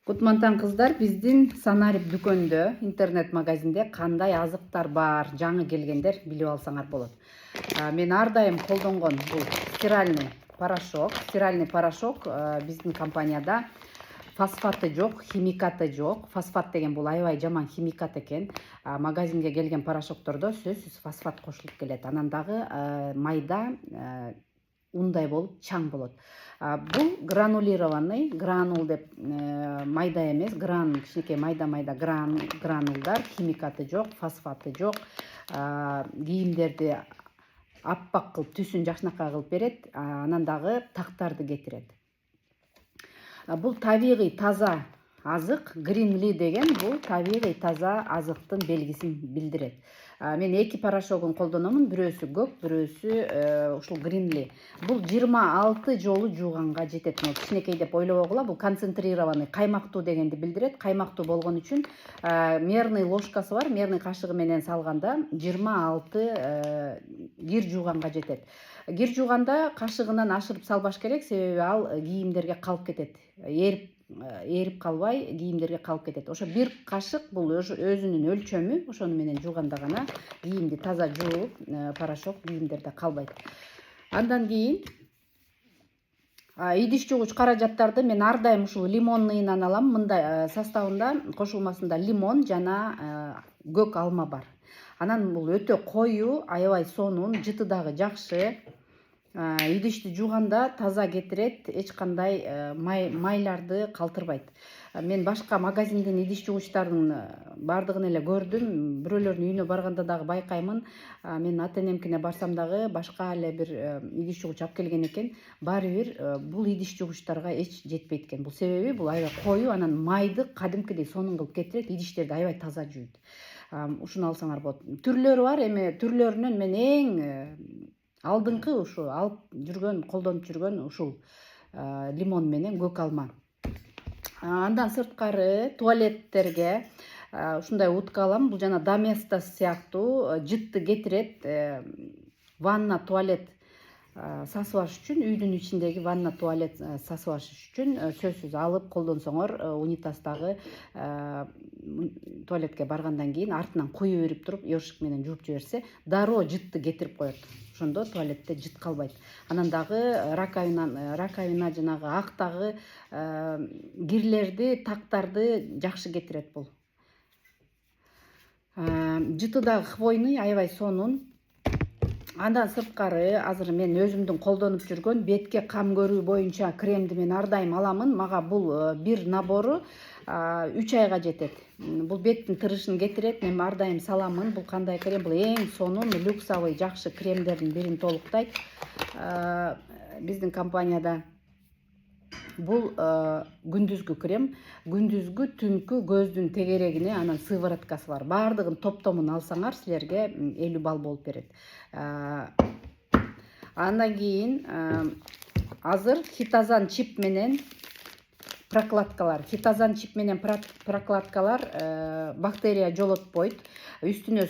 Кутмантан кыздар, биздин Санарип дүкөндө, интернет магазинде кандай азыктар бар, жаңы келгендер билип алсаңар болот. Мен ар дайым колдонгон бул стиральный порошок. Стиральный порошок биздин компанияда фосфаты жок, химикаты жок. Фосфат деген бул аябай жаман химикат экен. Магазинге келген порошоктордо сөзсүз фосфат кошулуп келет. Анан дагы майда ундай болуп чаң болот. Бул гранулированный, гранул деп майда эмес, кичинекей майда гранулдар, химикаты жок, фосфаты жок. Кийимдерди аппак кылып, түсүн жакшынакай кылып берет, анан дагы тактарды кетирет. Бул табигый таза азык, Greenly деген бул табигый таза азыктын белгисин билдирет. Мен эки порошогун колдономун, бирөөсү көк, бирөөсү ушул Greenly. Бул 26 жолу жууганга жетет. Кичинекей деп ойлобогула, бул концентрированный, каймактуу дегенди билдирет. Каймактуу болгон үчүн мерный ложкасы бар, мерный кашыгы менен салганда 26 кир жууганга жетет. Кир жууганда кашыгынан ашырып салбаш керек, себеби ал кийимдерге калып кетет. Эрип калбай кийимдерге калып кетет. Ошо бир кашык бул өзүнүн өлчөмү, ошону менен жууганда гана кийимди таза жууп, порошок кийимдерде калбайт. Андан кийин идиш жуугуч каражаттарды мен ар дайым ушул лимонныйынан алам. Мындай составында, кошулмасында лимон жана көк алма бар. Анан бул өтө коюу, аябай сонун, жыты дагы жакшы. Идишти жууганда таза кетирет, эч кандай майларды калтырбайт. Мен башка магазиндин идиш жуугучтардын бардыгын эле көрдүм. Бирөөлөрдүн үйүнө барганда дагы байкаймын. Мен ата-энемкине барсам дагы башка эле бир идиш жуугуч алып келген экен. Баары бир бул идиш жуугучтарга эч жетпейт экен. Бул себеби бул аябай коюу, анан майды кадимкидей сонун кылып кетирет, идиштерди аябай таза жууйт. Ушуну алсаңар болот. Түрлөрү бар, эми түрлөрүнөн мен эң алдыңкы ушу алып жүргөн, колдонуп жүргөн ушул лимон менен көк алма. Андан сырткары туалеттерге ушундай утка алам. Бул жана Доместос сыяктуу жытты кетирет. Ванна, туалет сасыбаш үчүн, үйдүн ичиндеги ванна, туалет сасыбаш үчүн сөзсүз алып колдонсоңор, унитаздагы туалетке баргандан кийин артынан куюп берип туруп, ёршик менен жууп жиберсе, дароо жытты кетирип коет. Ошондо туалетте жыт калбайт. Анан дагы раковина жанагы актагы кирлерди, тактарды жакшы кетирет бул. Жыты дагы хвойный, аябай сонун. Андан сырткары азыр мен өзүмдүн колдонуп жүргөн бетке кам көрүү боюнча кремди мен ар дайым аламын. Мага бул бир набору 3 айга жетет. Бул беттин тырышын кетирет, мен ар дайым саламын. Бул кандай крем? Бул эң сонун, люксовый, жакшы кремдердин бирин толуктайт. Биздин компанияда бул күндүзгү крем, күндүзгү, түнкү көздүн тегерегине, анан сывороткасы бар. Бардыгын топтомун алсаңар, силерге 50 балл болуп берет. Андан кийин азыр хитозан чип менен прокладкалар. Хитозан чип менен прокладкалар бактерия жолотпойт. Үстүнө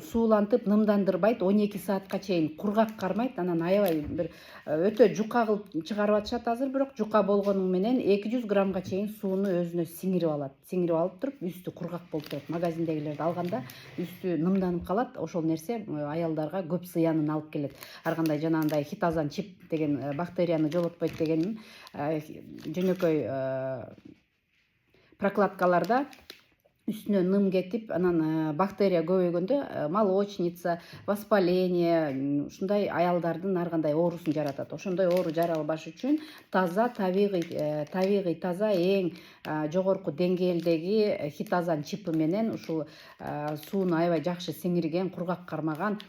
суулантып, нымдандырбайт, 12 саатка чейин кургак кармайт. Анан аябай бир өтө жука кылып чыгарып атышат азыр, бирок жука болгону менен 200 граммга чейин сууну өзүнө сиңирип алат. Сиңирип алып туруп, үстү кургак болуп турат. Магазиндегилерди алганда үстү нымданып калат. Ошол нерсе аялдарга көп зыянын алып келет. Ар кандай жанагындай хитозан чип деген бактерияны жолотпойт дегеним жөнөкөй прокладкаларда үстүнө ным кетип, анан бактерия көбөйгөндө молочница, воспаление, ушундай аялдардын ар кандай оорусун жаратат. Ошондой оору жаралбаш үчүн таза, табигый таза, эң жогорку деңгээлдеги хитозан чипи менен ушул сууну аябай жакшы сиңирген, кургак кармаган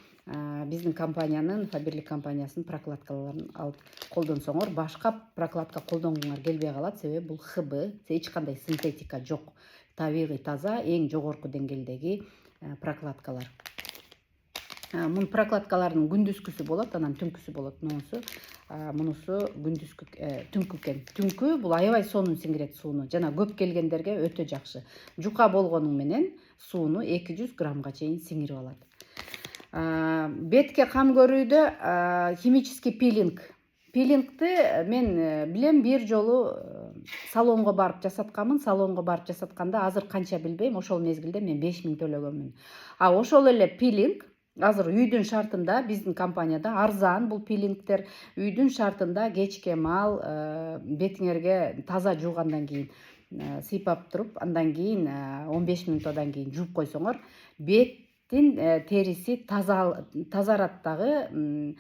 биздин компаниянын, Фаберлик компаниясынын прокладкаларын алып колдонсоңор, башка прокладка колдонгуңар келбей калат, себеби бул ХБ, эч кандай синтетика жок. Табигый таза, эң жогорку деңгээлдеги прокладкалар. Мунун прокладкалардын күндүзгүсү болот, анан түнкүсү болот. Мунусу күндүзгү, түнкү экен. Түнкү бул аябай сонун сиңирет сууну. Жана көп келгендерге өтө жакшы. Жука болгону менен сууну 200 граммга чейин сиңирип алат. Бетке кам көрүүдө химический пилинг пилингти мен билем бир жолу салонго барып жасатканмын. Салонго барып жасатканда азыр канча билбейм, ошол мезгилде мен 5000 төлөгөнмүн. А ошол эле пилинг азыр үйдүн шартында биздин компанияда арзан бул пилингтер. Үйдүн шартында кечке маал бетиңерге таза жуугандан кийин сыйпап туруп, андан кийин 15 мүнөттөн кийин жууп койсоңор, беттин териси тазарат дагы.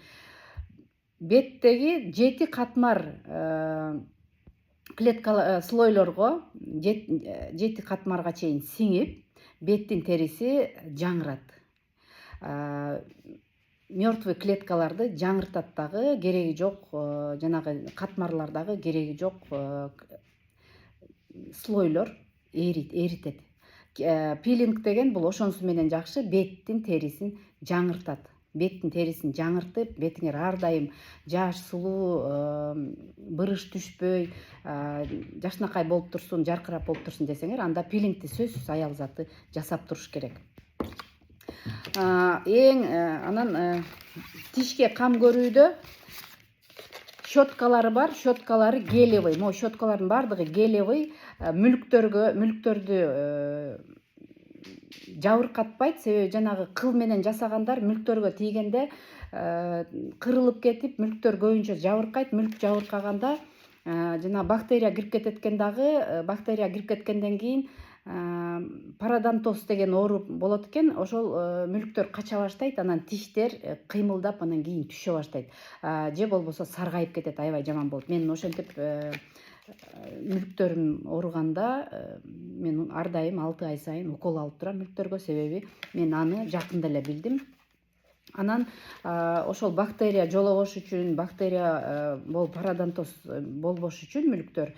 Беттеги 7 катмар клетка слойлорго 7 катмарга чейин сиңип, беттин териси жаңырат. Мертвый клеткаларды жаңыртат дагы, кереги жок, жанагы катмарлардагы кереги жок слойлор эритет. Пилинг деген бул ошонусу менен жакшы, беттин терисин жаңыртат. Беттин терисин жаңыртып, бетиңер ар дайым жаш, сулуу, бырыш түшпөй, жакшынакай болуп турсун, жаркырап болуп турсун десеңер, анда пилингти сөзсүз аял заты жасап туруш керек. Анан тишке кам көрүүдө щеткалары бар, щеткалары гелевый. Могу щеткалардын бардыгы гелевый, мүлктөрдү жабыркатпайт. Себеби жанагы кыл менен жасагандар мүлктөргө тийгенде кырылып кетип, мүлктөр көбүнчө жабыркайт. Мүлк жабыркаганда жана бактерия кирип кетет экен дагы. Бактерия кирип кеткенден кийин пародонтоз деген оору болот экен. Ошол мүлктөр кача баштайт, анан тиштер кыймылдап анан кийин түшө баштайт. Же болбосо саргайып кетет, аябай жаман болот. Мен ошентип мүлктөрүм ооруганда мен ар дайым 6 ай сайын укол алып турам мүлктөргө, себеби мен аны жакында эле билдим. Анан ошол бактерия жолобош үчүн, бактерия пародонтоз болбош үчүн мүлктөр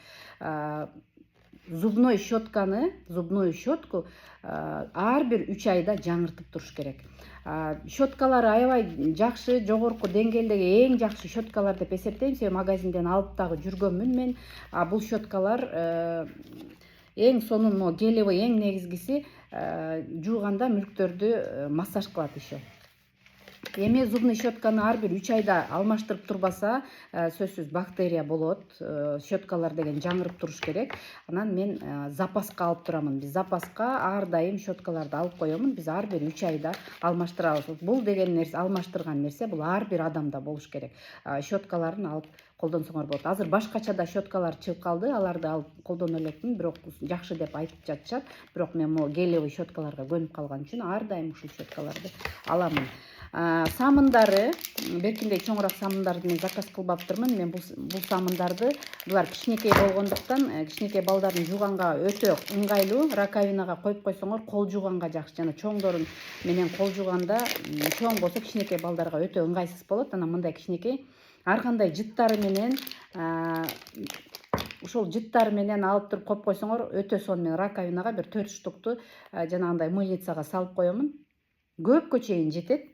зубную щетку ар бир 3 айда жаңыртып туруш керек. Щеткалары аябай жакшы, жогорку деңгээлдеги эң жакшы щеткалар деп эсептейм. Себеби магазинден алып дагы жүргөнмүн мен. Бул щеткалар эң сонун гелевый, эң негизгиси жууганда мүлктөрдү массаж кылат еще. Эми зубный щетканы ар бир 3 айда алмаштырып турбаса, сөзсүз бактерия болот. Щеткалар деген жаңырып туруш керек. Анан мен запаска алып турамын. Биз запаска ар дайым щеткаларды алып коемун. Биз ар бир 3 айда алмаштырабыз. Бул деген нерсе, алмаштырган нерсе, бул ар бир адамда болуш керек. Щеткаларын алып колдонсоңор болот. Азыр башкача да щеткалар чыгып калды. Аларды алып колдоно элекмин, бирок жакшы деп айтып жатышат. Бирок мен могу гелевый щеткаларга көнүп калган үчүн ар дайым ушул щеткаларды аламын. Самындары, беркиндей чоңураак самындарды мен заказ кылбаптырмын. Мен бул самындарды, булар кичинекей болгондуктан, кичинекей балдардын жууганга өтө ыңгайлуу. Раковинага коюп койсоңор, кол жууганга жакшы. Жана чоңдорун менен кол жууганда, чоң болсо кичинекей балдарга өтө ыңгайсыз болот. Анан мындай кичинекей ар кандай жыттары менен, ушул жыттары менен алып туруп коюп койсоңор, өтө сонун. Раковинага бир 4 штукту жанагындай мыльницага салып коемун. Көпкө чейин жетет.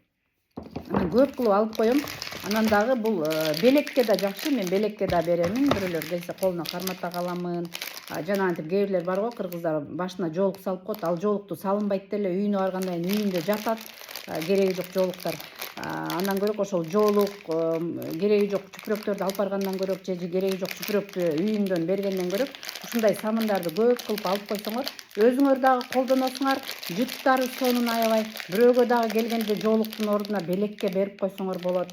Көп кылып алып коем. Анан дагы бул белекке да жакшы. Мен белекке да беремин. Бирөөлөр келсе колуна кармата каламын. Жана антип кээ бирлер бар го, кыргыздар башына жоолук салып коет. Ал жоолукту салынбайт деле, үйүнө баргандан кийин үйүндө жатат. Кереги жок жоолуктар. Андан көрөк ошол жоолук, кереги жок чүпүрөктөрдү алып баргандан көрөк, же кереги жок чүпүрөктү үйүндөн бергенден көрөк, ушундай самындарды көп кылып алып койсоңор, өзүңөр дагы колдоносуңар, жыттары сонун аябай. Бирөөгө дагы келгенде жоолуктун ордуна белекке берип койсоңор болот.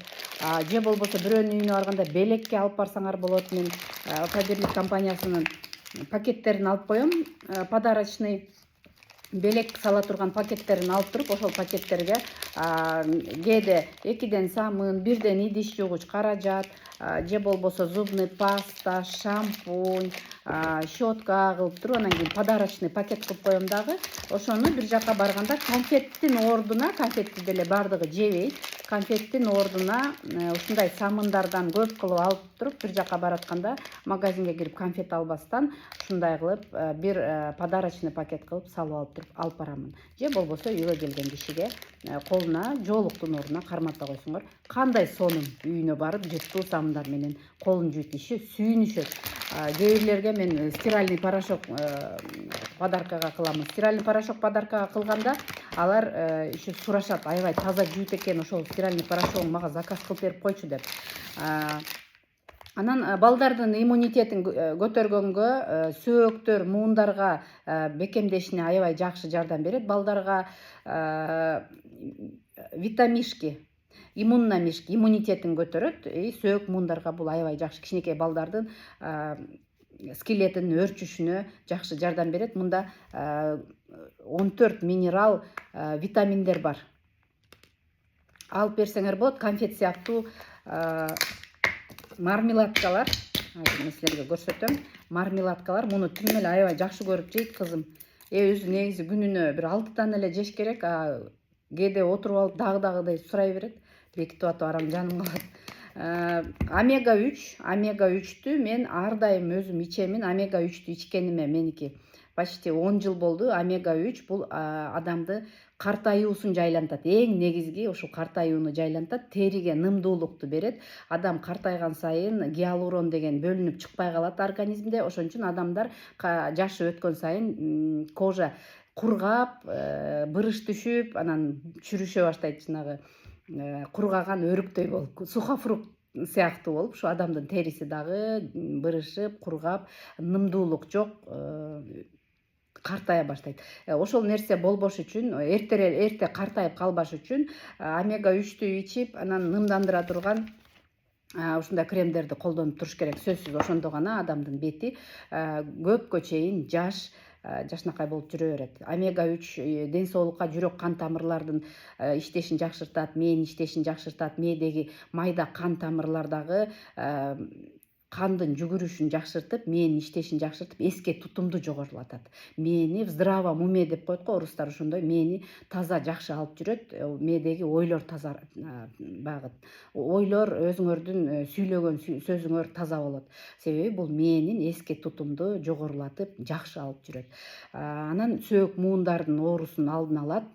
Же болбосо бирөөнүн үйүнө барганда белекке алып барсаңар болот. Мен Фаберлик компаниясынын пакеттерин алып коем. Подарочный белек сала турган пакеттерин алып туруп, ошол пакеттерге кээде 2ден самын, 1ден идиш жуугуч каражат, же болбосо зубный паста, шампунь, щетка кылып туруп, анан кийин подарочный пакет кылып коем дагы. Ошону бир жака барганда конфеттин ордуна, конфетти деле бардыгы жебейт, конфеттин ордуна ушундай самындардан көп кылып алып туруп, бир жака баратканда магазинге кирип конфет албастан ушундай кылып бир подарочный пакет кылып салып алып туруп алып барамын. Же болбосо үйгө келген кишиге колуна жоолуктун ордуна кармата койсоңор, кандай сонун үйүнө барып жыттуу самындар менен колун жууйт, иши сүйүнүшөт. Кээ бирлерге мен стиральный порошок подаркага кыламын. Стиральный порошок подаркага кылганда алар еще сурашат, аябай таза жуйт экен, ошол стиральный порошогун мага заказ кылып берип койчу деп. Анан балдардын иммунитетин көтөргөнгө сөөктөр, муундарга бекемдешине аябай жакшы жардам берет. Балдарга витамишки, иммуномишки иммунитетин көтөрөт. Сөөк, муундарга бул аябай жакшы. Кичинекей балдардын скелетинин өрчүшүнө жакшы жардам берет. Мында 14 минерал, витаминдер бар. Алып берсеңер болот. Конфет сыяктуу мармеладкалар. Мен силерге көрсөтөм. Мармеладкалар. Муну түнү эле аябай жакшы көрүп жейт кызым. Өзү негизи күнүнө бир 6 тан эле жеш керек. Кээде отуруп алып дагы сурай берет. Бекитип атып арам жаным калат. Омега 3, омега 3тү мен ар дайым өзүм ичемин. Омега 3тү ичкениме меники почти 10 жыл болду. Омега 3 бул адамды картаюусун жайлантат. Эң негизги ушул картаюуну жайлантат, териге нымдуулукту берет. Адам картайган сайын гиалурон деген бөлүнүп чыкпай калат организмде. Ошон үчүн адамдар жашы өткөн сайын кожа кургап, бырыш түшүп, анан чүрүшө баштайт, жанагы кургаган өрүктөй болуп, сухофрукт сыяктуу болуп, ушу адамдын териси дагы бырышып, кургап, нымдуулук жок, картая баштайт. Ошол нерсе болбош үчүн, эрте картайып калбаш үчүн омега 3тү ичип, анан нымдандыра турган ушундай кремдерди колдонуп туруш керек. Сөзсүз ошондо гана адамдын бети көпкө чейин жашнакай болуп жүрө берет. Омега 3 ден соолукка, жүрөк кан тамырлардын иштешин жакшыртат, мээнин иштешин жакшыртат, мээдеги майда кан тамырлардагы кандын жүгүрүшүн жакшыртып, мээнин иштешин жакшыртып, эске тутумду жогорулатат. Мээни в здравом уме деп коет го орустар, ошондой мээни таза жакшы алып жүрөт. Мээдеги ойлор таза багыт. Ойлор, өзүңөрдүн сүйлөгөн сөзүңөр таза болот. Себеби бул мээнин эске тутумду жогорулатып, жакшы алып жүрөт. Анан сөөк, муундардын оорусун алдын алат.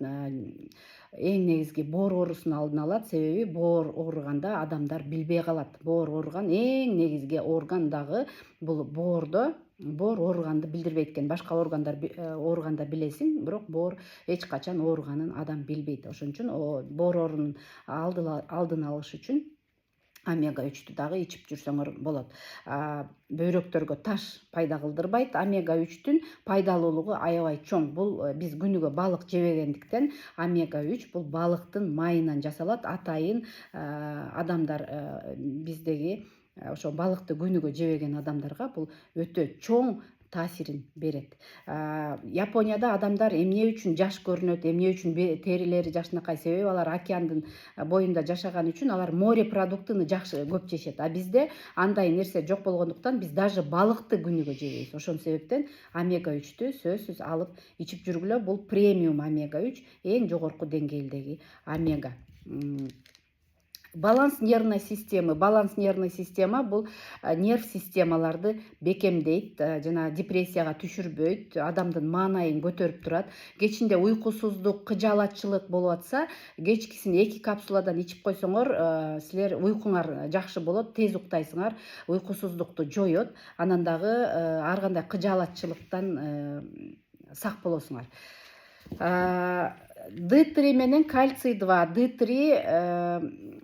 Эң негизги боор оорусун алдын алат. Себеби боор ооруганда адамдар билбей калат. Боор ооруган эң негизги орган дагы бул боордо. Боор ооруганды билдирбейт экен. Башка органдар ооруганда билесиң, бирок боор эч качан ооруганын адам билбейт. Ошон үчүн боор оорунун алдын алыш үчүн омега 3тү дагы ичип жүрсөңөр болот. Бөйрөктөргө таш пайда кылдырбайт. Омега 3түн пайдалуулугу аябай чоң. Бул биз күнүгө балык жебегендиктен омега 3 бул балыктын майынан жасалат. Атайын адамдар биздеги ошо балыкты күнүгө жебеген адамдарга бул өтө чоң таасирин берет. Японияда адамдар эмне үчүн жаш көрүнөт, эмне үчүн терилери жакшынакай? Себеби алар океандын боюнда жашаган үчүн алар море продуктуну жакшы көп жешет. Бизде андай нерсе жок болгондуктан биз даже балыкты күнүгө жебейбиз. Ошол себептен омега 3тү сөзсүз алып ичип жүргүлө. Бул премиум омега 3, эң жогорку деңгээлдеги омега. Баланс нервной системы. Баланс нервной система бул нерв системаларды бекемдейт, жана депрессияга түшүрбөйт, адамдын маанайын көтөрүп турат. Кечинде уйкусуздук, кыжаалатчылык болуп атса, кечкисин 2 капсуладан ичип койсоңор, силер уйкуңар жакшы болот, тез уктайсыңар, уйкусуздукту жоет. Анан дагы ар кандай кыжаалатчылыктан сак болосуңар. D3 менен кальций 2. D3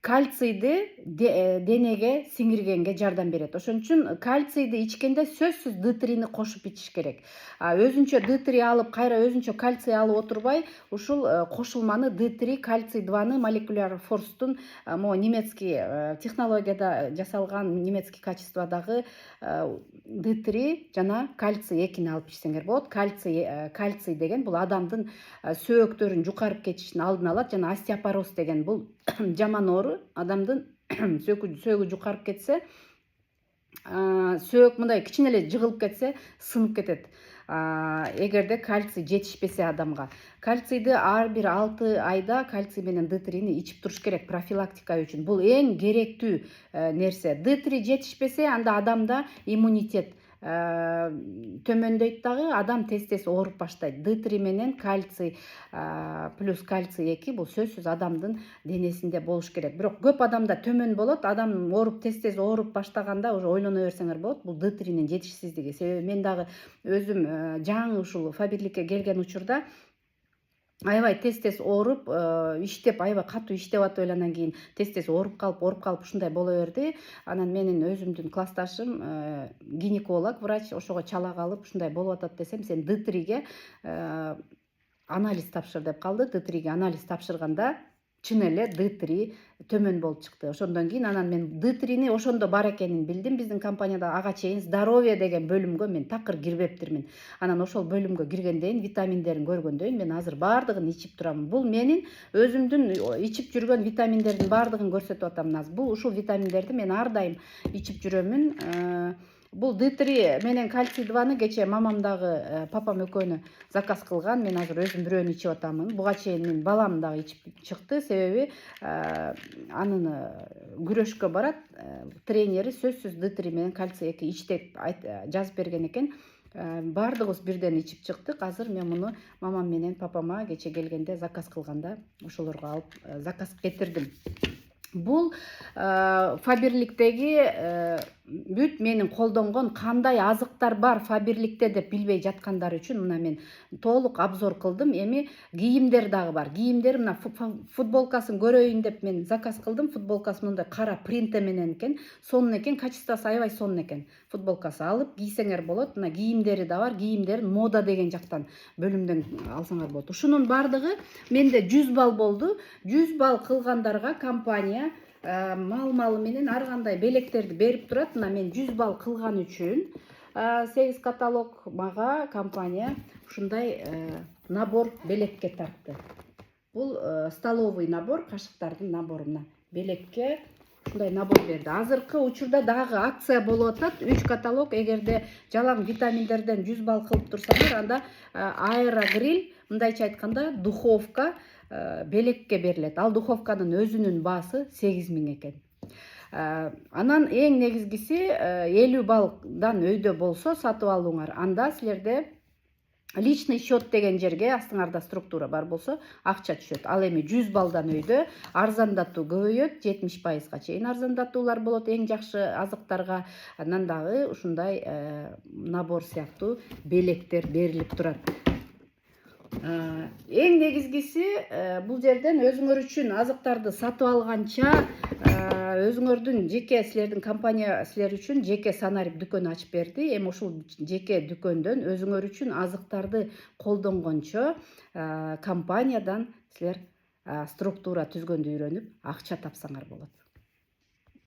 кальцийди денеге сиңиргенге жардам берет. Ошон үчүн кальцийди ичкенде сөзсүз D3-ни кошуп ичиш керек. Өзүнчө D3 алып, кайра өзүнчө кальций алып отурбай, ушул кошулманы D3 кальций 2-ны молекуляр форстун немецкий технологияда жасалган, немецкий качестводагы D3 жана кальций 2-ни алып ичсеңер болот. Кальций деген бул адамдын сөөктөрүн жукарып кетишин алдын алат, жана остеопороз деген бул жаман оору. Адамдын сөөгү жукарып кетсе, сөөк мындай кичине эле жыгылып кетсе, сынып кетет. Эгерде кальций жетишпесе адамга. Кальцийди ар бир 6 айда кальций менен D3-ни ичип туруш керек профилактика үчүн. Бул эң керектүү нерсе. D3 жетишпесе, анда адамда иммунитет төмөндөйт дагы, адам тез ооруп баштайт. D3 менен кальций плюс кальций 2 бул сөзсүз адамдын денесинде болуш керек. Бирок көп адамда төмөн болот. Адам тез ооруп баштаганда уже ойлоно берсеңер болот, бул D3-нин жетишсиздиги. Себеби мен дагы өзүм жаңы ушул фабирликке келген учурда аябай тез ооруп, иштеп, аябай катуу иштеп атып эле анан кийин тез ооруп калып ушундай боло берди. Анан менин өзүмдүн классташым гинеколог врач ошого чала калып ушундай болуп атат десем, сен Д3ге анализ тапшыр деп калды. Д3ге анализ тапшырганда чын эле Д3 төмөн болуп чыкты. Ошондон кийин анан мен Д3-ни ошондо бар экенин билдим. Биздин компанияда ага чейин здоровье деген бөлүмгө мен такыр кирбептирмин. Анан ошол бөлүмгө киргенден витаминдерин көргөндөн мен азыр баардыгын ичип турам. Бул менин өзүмдүн ичип жүргөн витаминдердин баардыгын көрсөтүп атам азыр. Бул ушул витаминдерди мен ар дайым ичип жүрөмүн. Бул Д3 менен кальций 2-ны кечээ мамам дагы папам экөөнү заказ кылган. Мен азыр өзүм бирөөнү ичип атамын. Буга чейин мен балам дагы ичип чыкты. Себеби анын күрөшкө барат. Тренери сөзсүз Д3 менен кальций 2 ич деп жазып берген экен. Баардыгыбыз бирден ичип чыктык. Азыр мен муну мамам менен папама кече келгенде заказ кылганда ошолорго алып заказ кетирдим. Бул Фаберликтеги бүт менин колдонгон кандай азыктар бар Фаберликте деп билбей жаткандар үчүн мына мен толук обзор кылдым. Эми кийимдер дагы бар. Кийимдер мына футболкасын көрөйүн деп мен заказ кылдым. Футболкасы мындай кара принте менен экен. Сонун экен, качествосу аябай сонун экен. Футболкасы алып кийсеңер болот. Мына кийимдери да бар. Кийимдерин мода деген жактан бөлүмдөн алсаңар болот. Ушунун баардыгы менде 100 балл болду. 100 балл кылгандарга компания мал менен ар кандай белектерди берип турат. Мына мен 100 балл кылган үчүн 8 каталог мага компания ушундай набор белекке тартты. Бул столовый набор, кашыктардын набору. Белекке ушундай набор берди. Азыркы учурда дагы акция болуп атат. 3 каталог, эгерде жалаң витаминдерден 100 балл кылып турсаңар, анда аэрогриль, мындайча айтканда, духовка белекке берилет. Ал духовканын өзүнүн баасы 8000 экен. Анан эң негизгиси 50 баллдан өйдө болсо сатып алууңар. Анда силерде личный счет деген жерге астыңарда структура бар болсо акча түшөт. Ал эми 100 баллдан өйдө арзандатуу көбөйөт, 70%га чейин арзандатуулар болот эң жакшы азыктарга. Анан дагы ушундай набор сыяктуу белектер берилип турат. Эң негизгиси бул жерден өзүңөр үчүн азыктарды сатып алганча өзүңөрдүн жеке силердин компания силер үчүн жеке Санарип дүкөн ачып берди. Эми ушул жеке дүкөндөн өзүңөр үчүн азыктарды колдонгончо компаниядан силер структура түзгөндү үйрөнүп акча тапсаңар болот.